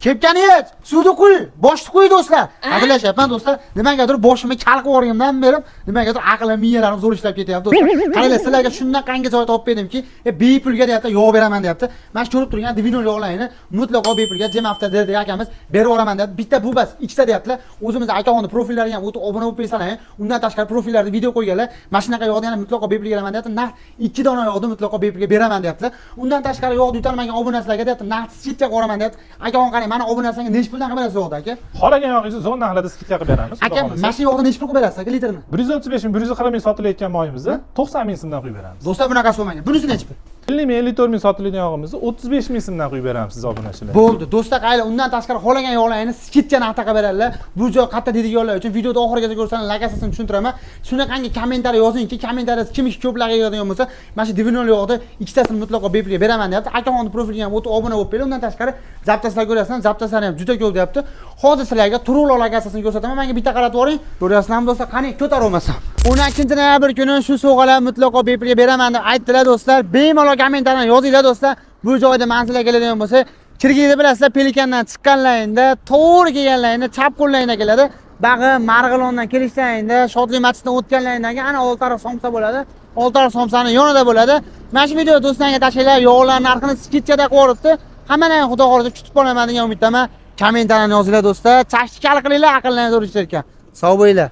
Kepkaningiz, suvni qo'y, boshni qo'y do'stlar. Adlashyapman do'stlar. Nimagadir boshimni kal qilib yuborgandan beri nimagadir aqlim, miyalarim zo'r ishlab ketyapti do'stlar. Qaranglar, sizlarga shundan qancha joy topib berdimki, bepulga deyapti, yog' beraman deyapti. Men ko'rib turgan Divino yog'larini mutlaqo bepulga Jam hafta dedi akamiz berib yuboraman deyapti. Bitta bu bas, ikkita deyaptilar. O'zimizning akaxonning profillariga ham o'tib obuna bo'lib qo'ysanglar, undan tashqari profillarga video qo'yganlar. Mana shunaqa yog'ni yana mutlaqo bepulga beraman deyapti. Narx 2 dona yog'ni mutlaqo bepulga beraman deyaptilar. Undan tashqari yog'ni yutalmagan obunachilarga deyapti, narx skidka qo'raman deyapti. Akaxon qarang, mana obunasiga nechi puldan qilib berasiz yog'ni aka? Xohlagan yog'ingizni zo'r narxlarda skidka qilib beramiz. Aka, mana shu yog'ni nechi pul qilib berasiz aka litrini? 135 ming, 140 ming sotilayotgan moyimizni 90 ming so'mdan qo'yib beramiz. Do'stlar bunaqa so'magan. Bunisi nechi pul? 50 ming, 54 ming sotiladigan yog'imizni 35 ming so'mdan qo'yib beramiz siz obunachilar. Bo'ldi. Do'stlar, qayli undan tashqari xohlagan yog'larni skidka narxda qilib beradilar. Bu joy qatta deydiganlar uchun videoda oxirigacha ko'rsangiz lagasini tushuntiraman. Shunaqangi kommentariy yozingki, kommentariyada kim ko'plarga yozadigan bo'lsa, mana shu Divino yog'ni ikkitasini mutlaqo bepulga beraman deyapti. Akaxonning profiliga ham o'tib obuna bo'lib, undan tashqari zaptaslar ko'rasizlar, zaptaslar ham juda ko'p deyapti. Hozir sizlarga Turul lagasini ko'rsataman. Menga bitta qarab ko'ring. Ko'ryapsizlarmi do'stlar? Qani, ko'tar olmasa. 12-noyabr kuni shu sovg'alar mutlaqo bepulga beraman deb aytdilar do'stlar. Bemalol kommentariyani yozinglar do'stlar. Bu joyda manzilga keladigan bo'lsa, Kirgiyda bilasizlar, Pelikandan chiqqanlaringda, to'g'ri kelganlaringda, chap qo'llaringda keladi. Bag'i Marg'ilondan kelishlaringda, Shodlik masjididan o'tganlaringdan ana Oltiariq somsa bo'ladi. Oltiariq somsani yonida bo'ladi. Mana shu video do'stlarga tashlaylar, yog'lar narxini skidkada qo'yibdi. Hammaning xudo xolisa kutib qolaman degan umiddaman. Kommentariyani yozinglar do'stlar. Chashkal qilinglar, aqllaringiz zo'r ishlar ekan. Sog' bo'linglar.